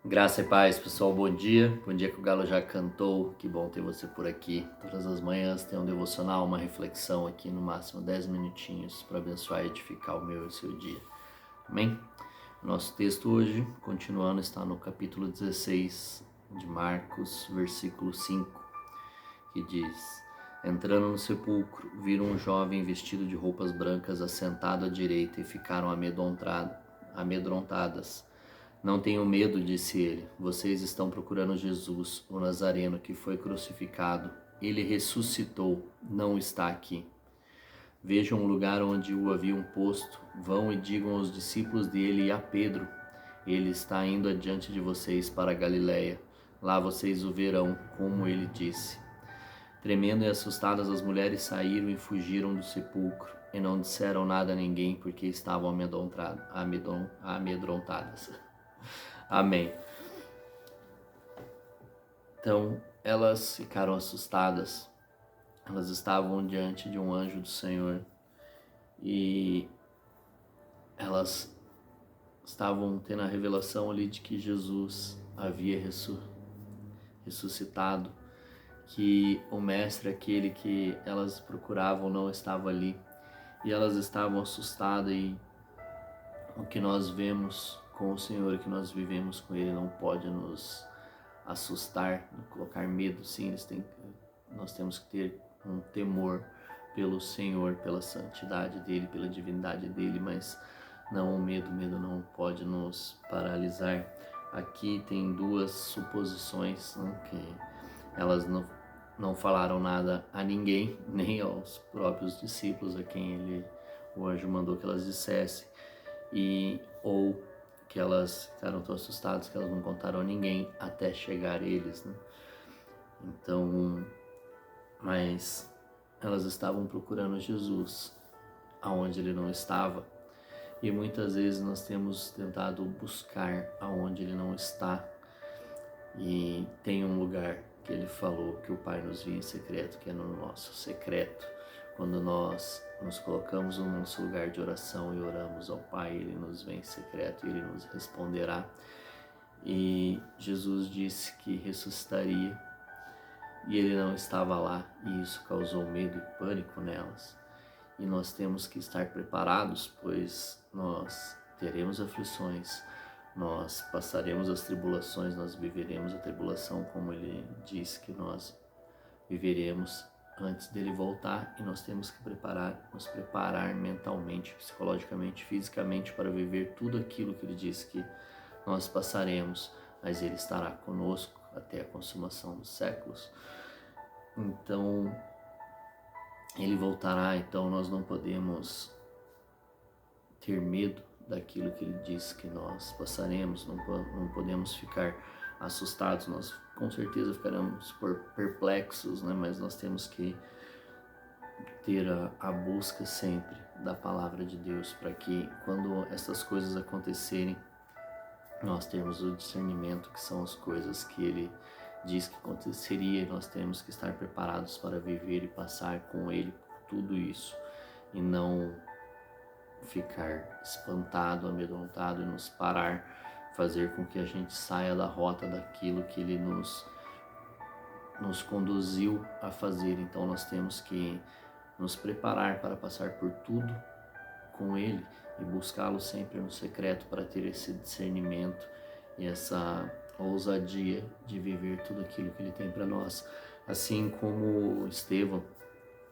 Graça e paz, pessoal, bom dia. Bom dia que o galo já cantou, que bom ter você por aqui. Todas as manhãs tem um devocional, uma reflexão aqui, no máximo 10 minutinhos para abençoar e edificar o meu e o seu dia. Amém? Nosso texto hoje, continuando, está no capítulo 16 de Marcos, versículo 5, que diz: Entrando no sepulcro, viram um jovem vestido de roupas brancas assentado à direita e ficaram amedrontadas. Não tenham medo, disse ele. Vocês estão procurando Jesus, o Nazareno, que foi crucificado. Ele ressuscitou, não está aqui. Vejam o lugar onde o haviam posto. Vão e digam aos discípulos dele e a Pedro: Ele está indo adiante de vocês para a Galiléia. Lá vocês o verão, como ele disse. Tremendo e assustadas, as mulheres saíram e fugiram do sepulcro, e não disseram nada a ninguém, porque estavam amedrontadas. Amém. Então, elas ficaram assustadas. Elas estavam diante de um anjo do Senhor e elas estavam tendo a revelação ali de que Jesus havia ressuscitado, que o mestre, aquele que elas procuravam, não estava ali. E elas estavam assustadas, e o que nós vemos com o Senhor, o que nós vivemos com Ele, não pode nos assustar, colocar medo. Sim, nós temos que ter um temor pelo Senhor, pela santidade dEle, pela divindade dEle, mas não o medo. O medo não pode nos paralisar. Aqui tem duas suposições, né, que elas não falaram nada a ninguém, nem aos próprios discípulos a quem o anjo mandou que elas dissessem, ou que elas ficaram tão assustadas que elas não contaram a ninguém até chegar eles, né? Então, mas elas estavam procurando Jesus aonde ele não estava, e muitas vezes nós temos tentado buscar aonde ele não está. E tem um lugar que ele falou que o Pai nos via em secreto, que é no nosso secreto. Quando nós nos colocamos no nosso lugar de oração e oramos ao Pai, Ele nos vê em secreto e Ele nos responderá. E Jesus disse que ressuscitaria e Ele não estava lá, e isso causou medo e pânico nelas. E nós temos que estar preparados, pois nós teremos aflições, nós passaremos as tribulações, nós viveremos a tribulação como Ele disse que nós viveremos antes dele voltar, e nós temos que nos preparar mentalmente, psicologicamente, fisicamente para viver tudo aquilo que ele disse que nós passaremos, mas ele estará conosco até a consumação dos séculos. Então, ele voltará, então nós não podemos ter medo daquilo que ele disse que nós passaremos, não podemos ficar assustados. Nós com certeza ficaremos perplexos, né? Mas nós temos que ter a busca sempre da palavra de Deus, para que quando essas coisas acontecerem, nós temos o discernimento que são as coisas que ele diz que aconteceria, e nós temos que estar preparados para viver e passar com ele tudo isso, e não ficar espantado, amedrontado e nos parar, fazer com que a gente saia da rota daquilo que ele nos conduziu a fazer. Então nós temos que nos preparar para passar por tudo com ele e buscá-lo sempre no secreto, para ter esse discernimento e essa ousadia de viver tudo aquilo que ele tem para nós. Assim como Estevão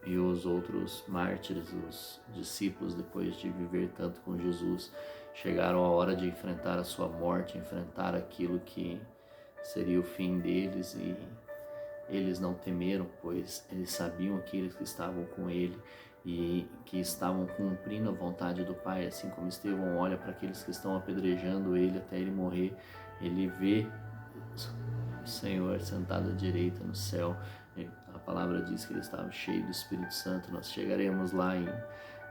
e os outros mártires, os discípulos, depois de viver tanto com Jesus, chegaram a hora de enfrentar a sua morte, enfrentar aquilo que seria o fim deles, e eles não temeram, pois eles sabiam aqueles que estavam com ele e que estavam cumprindo a vontade do Pai. Assim como Estevão olha para aqueles que estão apedrejando ele até ele morrer, ele vê o Senhor sentado à direita no céu. A palavra diz que ele estava cheio do Espírito Santo. Nós chegaremos lá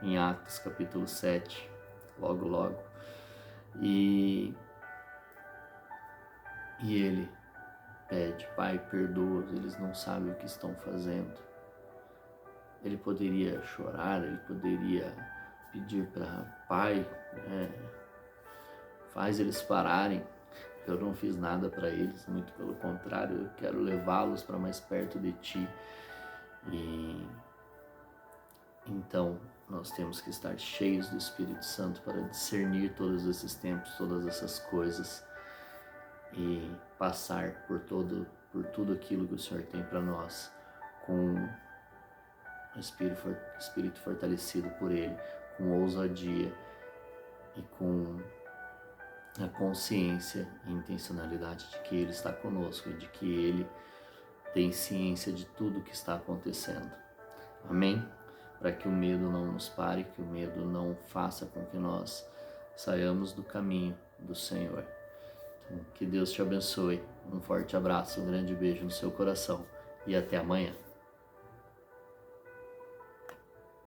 em Atos capítulo 7, logo logo. E ele pede: Pai, perdoa-os, eles não sabem o que estão fazendo. Ele poderia chorar, ele poderia pedir para Pai, faz eles pararem, eu não fiz nada para eles, muito pelo contrário, eu quero levá-los para mais perto de Ti. E então nós temos que estar cheios do Espírito Santo para discernir todos esses tempos, todas essas coisas e passar por tudo aquilo que o Senhor tem para nós com o espírito fortalecido por Ele, com ousadia e com a consciência e intencionalidade de que Ele está conosco, de que Ele tem ciência de tudo que está acontecendo. Amém? Para que o medo não nos pare, que o medo não faça com que nós saiamos do caminho do Senhor. Então, que Deus te abençoe. Um forte abraço, um grande beijo no seu coração e até amanhã.